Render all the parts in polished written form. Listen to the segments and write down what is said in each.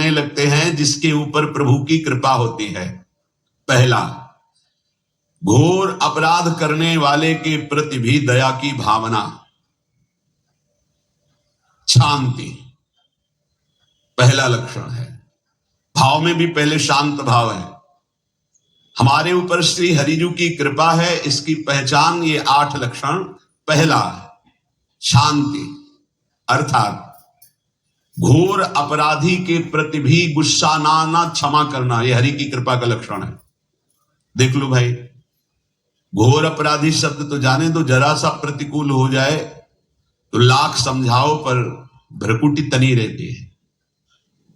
होने लगते हैं जिसके ऊपर प्रभु की कृपा होती है। पहला, घोर अपराध करने वाले के प्रति भी दया की भावना, शांति पहला लक्षण है। भाव में भी पहले शांत भाव है। हमारे ऊपर श्री हरिजू की कृपा है, इसकी पहचान ये 8 लक्षण। पहला शांति, अर्थात घोर अपराधी के प्रति भी गुस्सा ना आना, क्षमा करना, यह हरि की कृपा का लक्षण है। देख लो भाई, घोर अपराधी शब्द तो जाने दो, जरा सा प्रतिकूल हो जाए तो लाख समझाओ पर भ्रकुटी तनी रहती है।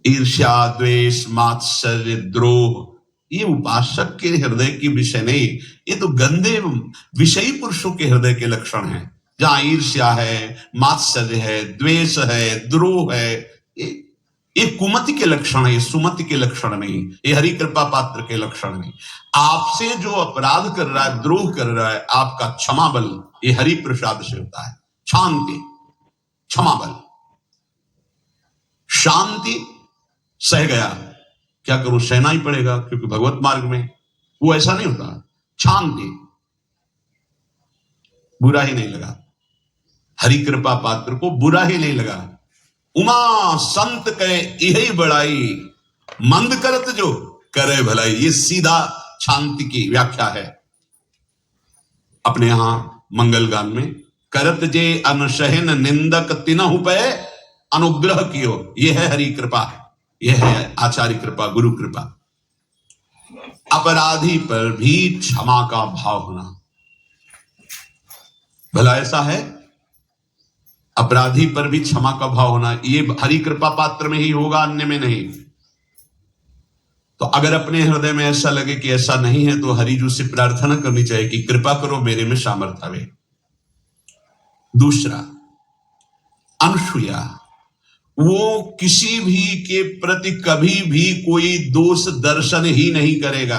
ईर्ष्या, द्वेष, मात्सर्य, द्रोह, ये उपासक के हृदय की विषय नहीं, ये तो गंदे विषयी पुरुषों के हृदय के लक्षण हैं। जहां ईर्ष्या है, मात्सर्य है, द्वेष है, द्रोह है, ये कुमति के लक्षण है, ये सुमति के लक्षण नहीं, ये हरि कृपा पात्र के लक्षण नहीं। आपसे जो अपराध कर रहा है, द्रोह कर रहा है, आपका क्षमा बल ये हरि प्रसाद से होता है। शांति, क्षमा बल, शांति, सह गया, क्या करूं, सहना ही पड़ेगा क्योंकि भगवत मार्ग में वो ऐसा नहीं होता। शांति, बुरा ही नहीं लगा, हरि कृपा पात्र को बुरा ही नहीं लगा। उमा संत कहे यही बड़ाई, मंद करत जो करे भलाई, ये सीधा शांति की व्याख्या है। अपने यहां मंगल गान में करत जे अनसहन निंदक तिनहु पे अनुग्रह कियो, यह है हरि कृपा, यह है आचार्य कृपा, गुरु कृपा। अपराधी पर भी क्षमा का भाव होना, भला ऐसा है, अपराधी पर भी क्षमा का भाव होना, ये हरि कृपा पात्र में ही होगा, अन्य में नहीं। तो अगर अपने हृदय में ऐसा लगे कि ऐसा नहीं है तो हरिजू से प्रार्थना करनी चाहिए कि कृपा करो, मेरे में सामर्थ्य आवे। दूसरा, अनसूया, वो किसी भी के प्रति कभी भी कोई दोष दर्शन ही नहीं करेगा।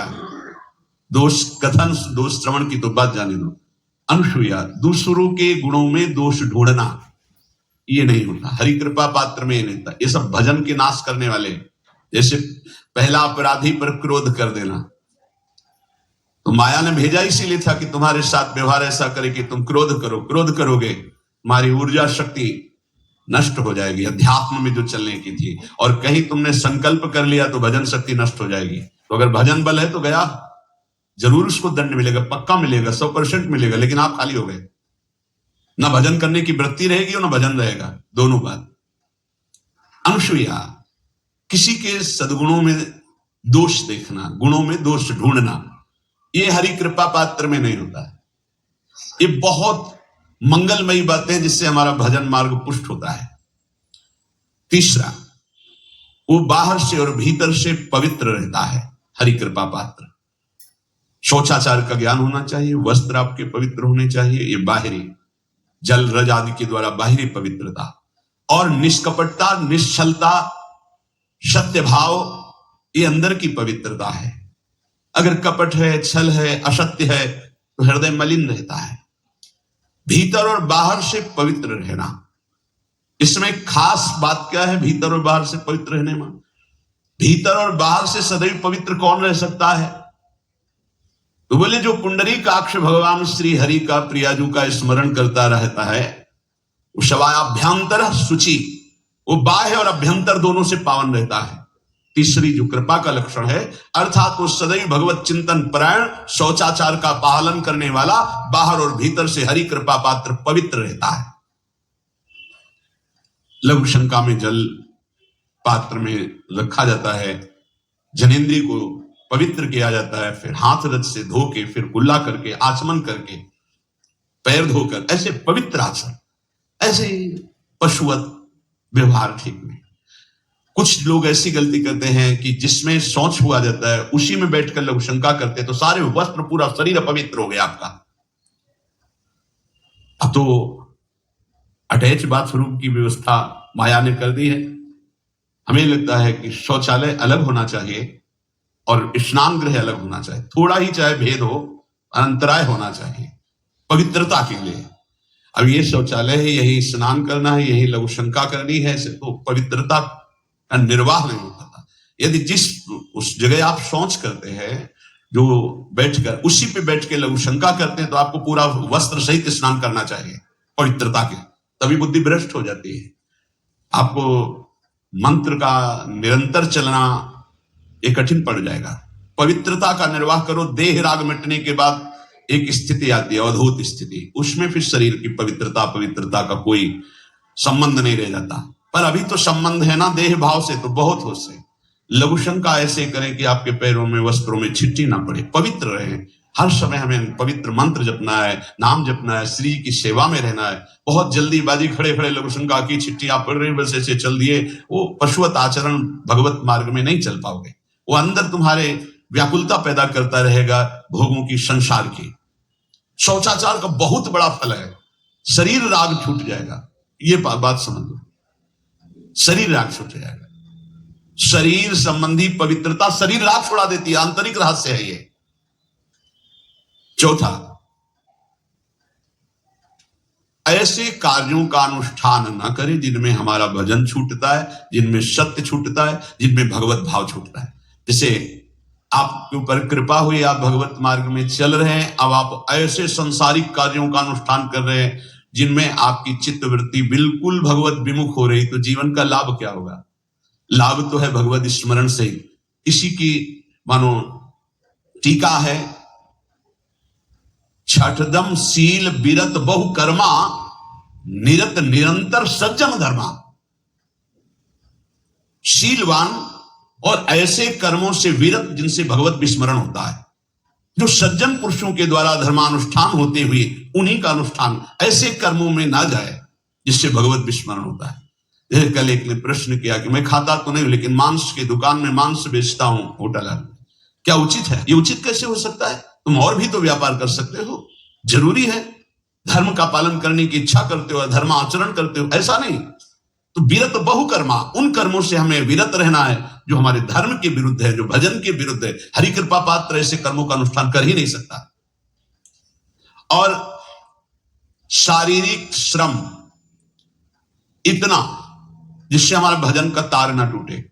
दोष कथन, दोष श्रवण की तो बात जाने दो। अनसूया, दूसरों के गुणों में दोष ढूंढना, ये नहीं होता हरि कृपा पात्र में, ये नहीं होता। ये सब भजन के नाश करने वाले। जैसे पहला अपराधी पर क्रोध कर देना, तो माया ने भेजा इसीलिए था कि तुम्हारे साथ व्यवहार ऐसा करे कि तुम क्रोध करो, क्रोध करोगे तुम्हारी ऊर्जा शक्ति नष्ट हो जाएगी, अध्यात्म में जो चलने की थी। और कहीं तुमने संकल्प कर लिया तो भजन शक्ति नष्ट हो जाएगी। तो अगर भजन बल है तो गया, जरूर उसको दंड मिलेगा, पक्का मिलेगा, 100% मिलेगा, लेकिन आप खाली हो गए। ना भजन करने की वृत्ति रहेगी और ना भजन रहेगा, दोनों बात। अनसूया, किसी के सद्गुणों में दोष देखना, गुणों में दोष ढूंढना, ये हरि कृपा पात्र में नहीं होता है। ये बहुत मंगलमयी बातें जिससे हमारा भजन मार्ग पुष्ट होता है। तीसरा, वो बाहर से और भीतर से पवित्र रहता है, हरि कृपा पात्र। शौचाचार का ज्ञान होना चाहिए, वस्त्र आपके पवित्र होने चाहिए, ये बाहरी जल रज आदि के द्वारा बाहरी पवित्रता। और निष्कपटता, निश्चलता, सत्य भाव, ये अंदर की पवित्रता है। अगर कपट है, छल है, असत्य है तो हृदय मलिन रहता है। भीतर और बाहर से पवित्र रहना, इसमें खास बात क्या है भीतर और बाहर से पवित्र रहने में? भीतर और बाहर से सदैव पवित्र कौन रह सकता है? तो बोले जो पुंडरीकाक्ष भगवान श्री हरि का, प्रियाजू का स्मरण करता रहता है, वो शवाभ्यंतर शुचि, वो बाह्य और अभ्यंतर दोनों से पावन रहता है। तीसरी जो कृपा का लक्षण है, अर्थात वो सदैव भगवत चिंतन परायण, शौचाचार का पालन करने वाला, बाहर और भीतर से हरि कृपा पात्र पवित्र रहता है। लघु शंका में जल पात्र में रखा जाता है, जनेंद्री को पवित्र किया जाता है, फिर हाथ रज से धो के, फिर कुल्ला करके, आचमन करके, पैर धोकर, ऐसे पवित्र आचरण, ऐसे पशुवत व्यवहार ठीक नहीं। कुछ लोग ऐसी गलती करते हैं कि जिसमें शौच हुआ जाता है उसी में बैठकर लघु शंका करते हैं, तो सारे वस्त्र, पूरा शरीर अपवित्र हो गया आपका। अब तो अटैच बाथरूम की व्यवस्था माया ने कर दी है। हमें लगता है कि शौचालय अलग होना चाहिए और स्नान गृह अलग होना चाहिए, थोड़ा ही चाहे भेद हो, अंतराय होना चाहिए पवित्रता के लिए। अब ये शौचालय है, यही स्नान करना है, यही लघु शंका करनी है, तो पवित्रता का निर्वाह नहीं होता था। यदि जिस उस जगह आप शौच करते हैं, जो बैठकर उसी पे बैठ के लघु शंका करते हैं, तो आपको पूरा वस्त्र सहित स्नान करना चाहिए पवित्रता के, तभी बुद्धि भ्रष्ट हो जाती है। आपको मंत्र का निरंतर चलना ये कठिन पड़ जाएगा। पवित्रता का निर्वाह करो। देह राग मिटने के बाद एक स्थिति आती है, अवधूत स्थिति, उसमें फिर शरीर की पवित्रता का कोई संबंध नहीं रह जाता। पर अभी तो संबंध है ना देह भाव से, तो बहुत हो से लघु शंका ऐसे करें कि आपके पैरों में वस्त्रों में छिट्टी ना पड़े, पवित्र रहे। हर समय हमें पवित्र मंत्र जपना है, नाम जपना है, श्री की सेवा में रहना है। बहुत जल्दीबाजी खड़े खड़े लघु शंका की छिट्टी आप पढ़ रहे बस ऐसे चल दिए, वो पशुवत आचरण भगवत मार्ग में नहीं चल पाओगे। वो अंदर तुम्हारे व्याकुलता पैदा करता रहेगा, भोगों की, संसार की। शौचाचार का बहुत बड़ा फल है, शरीर राग छूट जाएगा। ये बात समझ लो, शरीर राग छूट जाएगा। शरीर संबंधी पवित्रता शरीर राग छुड़ा देती है, आंतरिक रहस्य है ये। चौथा, ऐसे कार्यों का अनुष्ठान न करें जिनमें हमारा भजन छूटता है, जिनमें सत्य छूटता है, जिनमें भगवत भाव छूटता है। जैसे आपके ऊपर कृपा हुई, आप भगवत मार्ग में चल रहे हैं, अब आप ऐसे संसारिक कार्यों का अनुष्ठान कर रहे हैं जिनमें आपकी चित्त वृत्ति बिल्कुल भगवत विमुख हो रही, तो जीवन का लाभ क्या होगा? लाभ तो है भगवत स्मरण से। इसी की मानो टीका है, छठदम शील विरत बहु कर्मा, निरत निरंतर सज्जन धर्मा। शीलवान और ऐसे कर्मों से विरत जिनसे भगवत विस्मरण होता है, जो सज्जन पुरुषों के द्वारा धर्मानुष्ठान होते हुए उन्हीं का अनुष्ठान ऐसे कर्मों में ना जाए जिससे भगवत विस्मरण होता है। कल एक ने प्रश्न किया कि मैं खाता तो नहीं लेकिन मांस की दुकान में मांस बेचता हूं, होटल है, क्या उचित है? ये उचित कैसे हो सकता है? तुम और भी तो व्यापार कर सकते हो। जरूरी है धर्म का पालन करने की इच्छा करते हो, धर्म आचरण करते हो, ऐसा नहीं। तो विरत बहुकर्मा, उन कर्मों से हमें विरत रहना है जो हमारे धर्म के विरुद्ध है, जो भजन के विरुद्ध है। हरि कृपा पात्र ऐसे कर्मों का अनुष्ठान कर ही नहीं सकता। और शारीरिक श्रम इतना जिससे हमारे भजन का तार ना टूटे।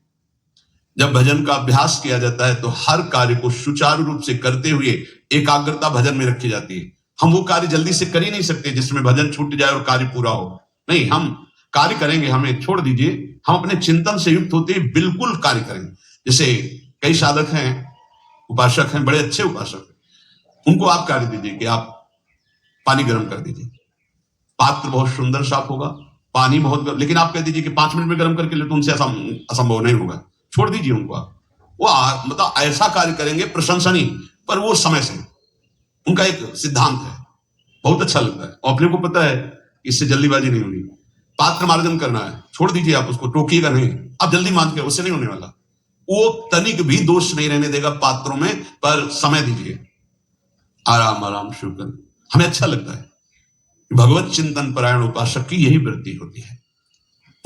जब भजन का अभ्यास किया जाता है तो हर कार्य को सुचारू रूप से करते हुए एकाग्रता भजन में रखी जाती है। हम वो कार्य जल्दी से कर ही नहीं सकते जिसमें भजन छूट जाए और कार्य पूरा हो। नहीं, हम कार्य करेंगे, हमें छोड़ दीजिए, हम अपने चिंतन से युक्त होते ही बिल्कुल कार्य करेंगे। जैसे कई साधक हैं, उपासक हैं, बड़े अच्छे उपासक हैं, उनको आप कार्य दीजिए कि आप पानी गर्म कर दीजिए, पात्र बहुत सुंदर साफ होगा, पानी बहुत गर्म, लेकिन आप कह दीजिए कि 5 मिनट में गर्म करके ले, तो उनसे असंभव नहीं होगा, छोड़ दीजिए उनको। वो मतलब ऐसा कार्य करेंगे प्रशंसनीय, पर वो समय से, उनका एक सिद्धांत है, बहुत अच्छा लगता है। और अपने को पता है इससे जल्दीबाजी नहीं होगी। पात्र मार्जन करना है, छोड़ दीजिए, आप उसको टोकिएगा नहीं, आप जल्दी मान के, उससे नहीं होने वाला। वो तनिक भी दोष नहीं रहने देगा पात्रों में, पर समय दीजिए, आराम आराम शुक्र। हमें अच्छा लगता है। भगवत चिंतन परायण उपासक की यही वृत्ति होती है।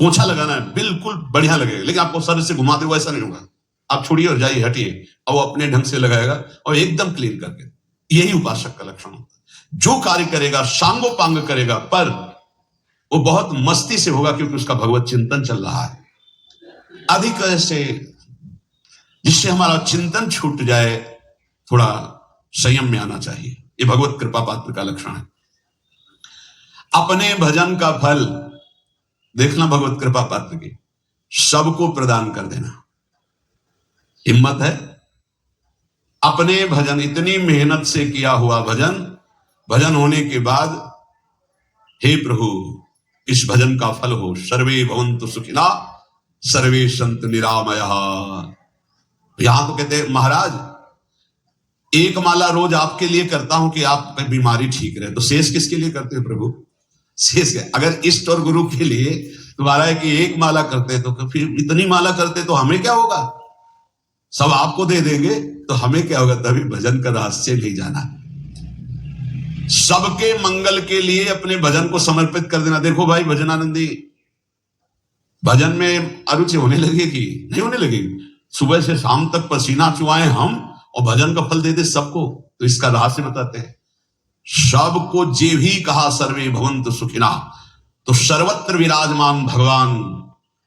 पोछा लगाना है, बिल्कुल बढ़िया लगेगा, लेकिन आपको सर से घुमाते हुए ऐसा नहीं होगा। आप छोड़िए और जाइए, हटिए, और वो अपने ढंग से लगाएगा और एकदम क्लीन करके। यही उपासक का लक्षण होता है। जो कार्य करेगा सांगोपांग करेगा, पर वो बहुत मस्ती से होगा क्योंकि उसका भगवत चिंतन चल रहा है। अधिक ऐसे जिससे हमारा चिंतन छूट जाए, थोड़ा संयम में आना चाहिए। ये भगवत कृपा पात्र का लक्षण है। अपने भजन का फल देखना भगवत कृपा पात्र की, सबको प्रदान कर देना। हिम्मत है अपने भजन, इतनी मेहनत से किया हुआ भजन, भजन होने के बाद हे प्रभु इस भजन का फल हो, सर्वे भवन्तु सुखिना सर्वे सन्तु निरामयः। यहां तो कहते महाराज एक माला रोज आपके लिए करता हूं कि आपकी बीमारी ठीक रहे, तो शेष किसके लिए करते हो प्रभु? शेष अगर इष्ट और गुरु के लिए तुम्हारा है कि एक माला करते तो फिर इतनी माला करते तो हमें क्या होगा? सब आपको दे देंगे तो हमें क्या होगा? तभी भजन का रहस्य नहीं जाना। सबके मंगल के लिए अपने भजन को समर्पित कर देना। देखो भाई भजनानंदी, भजन में अरुचि होने लगेगी? नहीं होने लगेगी। सुबह से शाम तक पसीना चुआए हम और भजन का फल दे दे सबको, तो इसका रहस्य बताते हैं। सबको जे भी कहा सर्वे भवन्तु सुखिना, तो सर्वत्र विराजमान भगवान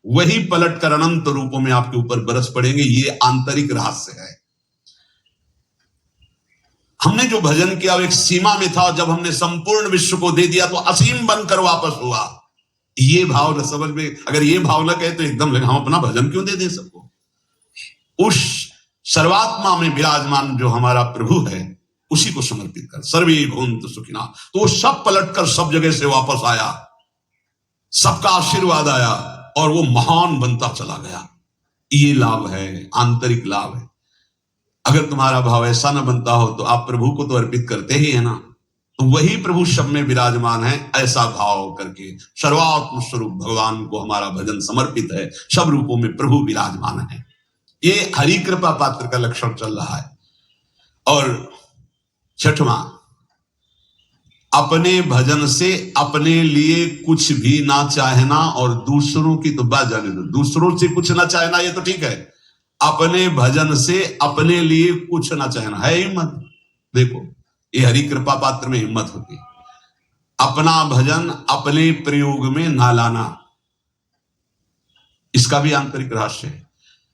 वही पलट कर अनंत रूपों में आपके ऊपर बरस पड़ेंगे। ये आंतरिक रहस्य है। हमने जो भजन किया वो एक सीमा में था, जब हमने संपूर्ण विश्व को दे दिया तो असीम बनकर वापस हुआ। ये भाव न समझ में, अगर ये भाव न कहे तो एकदम लगे हम अपना भजन क्यों दे दें सबको। उस सर्वात्मा में विराजमान जो हमारा प्रभु है उसी को समर्पित कर। सर्वे भवन्तु सुखिनः, तो वो सब पलटकर सब जगह से वापस आया, सबका आशीर्वाद आया और वो महान बनता चला गया। ये लाभ है, आंतरिक लाभ है। अगर तुम्हारा भाव ऐसा न बनता हो तो आप प्रभु को तो अर्पित करते ही है ना, तो वही प्रभु सब में विराजमान है। ऐसा भाव करके सर्वात्म स्वरूप भगवान को हमारा भजन समर्पित है। सब रूपों में प्रभु विराजमान है। ये हरि कृपा पात्र का लक्षण चल रहा है। और छठवां, अपने भजन से अपने लिए कुछ भी ना चाहना और दूसरों की तो बात जाने दो। दूसरों से कुछ ना चाहना ये तो ठीक है, अपने भजन से अपने लिए कुछ ना चाहना है हिम्मत। देखो ये हरि कृपा पात्र में हिम्मत होती है। अपना भजन अपने प्रयोग में ना लाना, इसका भी आंतरिक रहस्य है।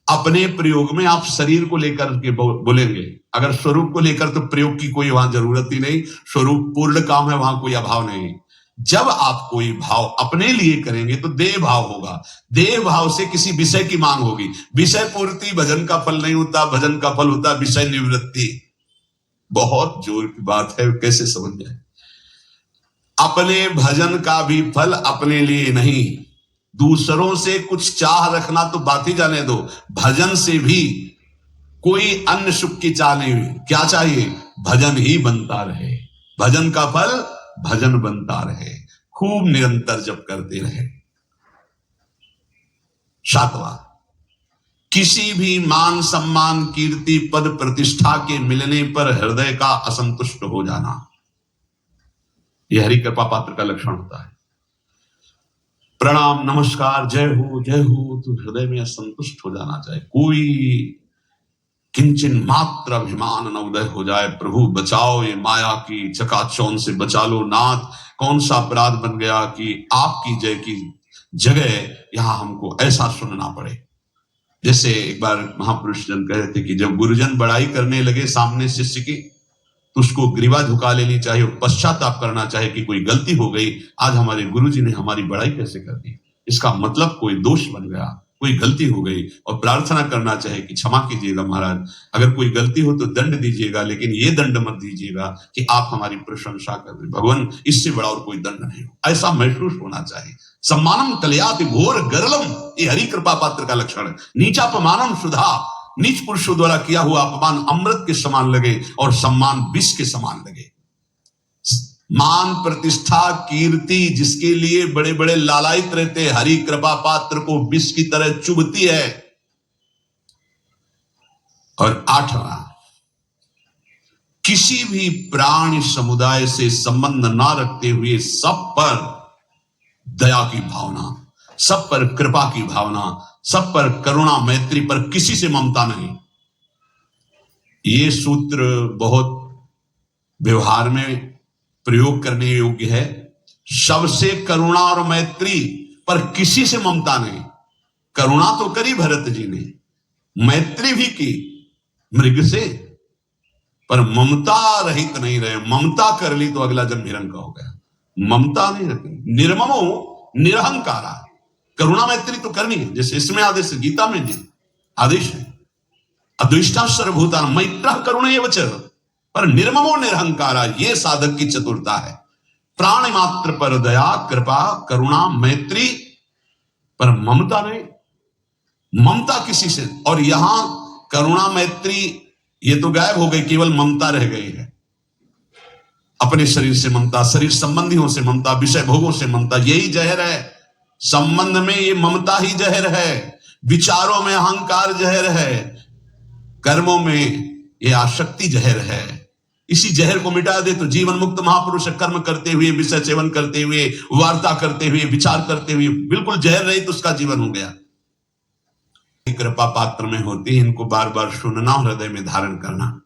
अपने प्रयोग में आप शरीर को लेकर के बोलेंगे, अगर स्वरूप को लेकर तो प्रयोग की कोई वहां जरूरत ही नहीं। स्वरूप पूर्ण काम है, वहां कोई अभाव नहीं। जब आप कोई भाव अपने लिए करेंगे तो देह भाव होगा। देह भाव से किसी विषय की मांग होगी। विषय पूर्ति भजन का फल नहीं होता, भजन का फल होता विषय निवृत्ति। बहुत जोर की बात है, कैसे समझ जाए। अपने भजन का भी फल अपने लिए नहीं, दूसरों से कुछ चाह रखना तो बात ही जाने दो। भजन से भी कोई अन्य सुख की चाह नहीं हुई। क्या चाहिए? भजन ही बनता रहे, भजन का फल भजन बनता रहे, खूब निरंतर जप करते रहे। सातवां, किसी भी मान सम्मान कीर्ति पद प्रतिष्ठा के मिलने पर हृदय का असंतुष्ट हो जाना, यह हरि कृपा पात्र का लक्षण होता है। प्रणाम नमस्कार जय हो तो हृदय में असंतुष्ट हो जाना चाहिए। कोई किंचन मात्र अभिमान न उदय हो जाए। प्रभु बचाओ, ये माया की चकाचौंध से बचा लो नाथ। कौन सा अपराध बन गया कि आपकी जय की जगह यहां हमको ऐसा सुनना पड़े। जैसे एक बार महापुरुष जन कह रहे थे कि जब गुरुजन बड़ाई करने लगे सामने शिष्य की, तो उसको ग्रीवा झुका लेनी चाहिए, पश्चाताप करना चाहिए कि कोई गलती हो गई, आज हमारे गुरुजी ने हमारी बड़ाई कैसे कर दी। इसका मतलब कोई दोष बन गया, कोई गलती हो गई, और प्रार्थना करना चाहिए कि क्षमा कीजिएगा महाराज, अगर कोई गलती हो तो दंड दीजिएगा, लेकिन ये दंड मत दीजिएगा कि आप हमारी प्रशंसा कर रहे। भगवान इससे बड़ा और कोई दंड नहीं हो, ऐसा महसूस होना चाहिए। सम्मानम कलयाति घोर गरलम, ये हरि कृपा पात्र का लक्षण है। नीचापमानम सुधा, नीच पुरुषों द्वारा किया हुआ अपमान अमृत के समान लगे और सम्मान विष के समान लगे। मान प्रतिष्ठा कीर्ति जिसके लिए बड़े बड़े लालायित रहते, हरि कृपा पात्र को विष की तरह चुभती है। और आठवां, किसी भी प्राणी समुदाय से संबंध ना रखते हुए सब पर दया की भावना, सब पर कृपा की भावना, सब पर करुणा मैत्री पर किसी से ममता नहीं। ये सूत्र बहुत व्यवहार में प्रयोग करने योग्य है। सबसे करुणा और मैत्री पर किसी से ममता नहीं। करुणा तो करी भरत जी ने, मैत्री भी की मृग से, पर ममता रहित नहीं रहे। ममता कर ली तो अगला जन्म हिरण्य का हो गया। ममता नहीं रखी, निर्ममो निरहंकारा। करुणा मैत्री तो करनी है, जैसे इसमें आदेश, गीता में भी आदेश है, अद्वेष्टा सर्वभूतानां मैत्रः करुणैव च, पर निर्ममो निरहंकारा, ये साधक की चतुरता है। प्राणी मात्र पर दया कृपा करुणा मैत्री, पर ममता नहीं। ममता किसी से, और यहां करुणा मैत्री ये तो गायब हो गई, केवल ममता रह गई है। अपने शरीर से ममता, शरीर संबंधियों से ममता, विषय भोगों से ममता, यही जहर है। संबंध में ये ममता ही जहर है, विचारों में अहंकार जहर है, कर्मों में ये आसक्ति जहर है। इसी जहर को मिटा दे तो जीवन मुक्त महापुरुष कर्म करते हुए, विषय सेवन करते हुए, वार्ता करते हुए, विचार करते हुए, बिल्कुल जहर रहित तो उसका जीवन हो गया। कृपा पात्र में होती, इनको बार बार सुनना, हृदय में धारण करना।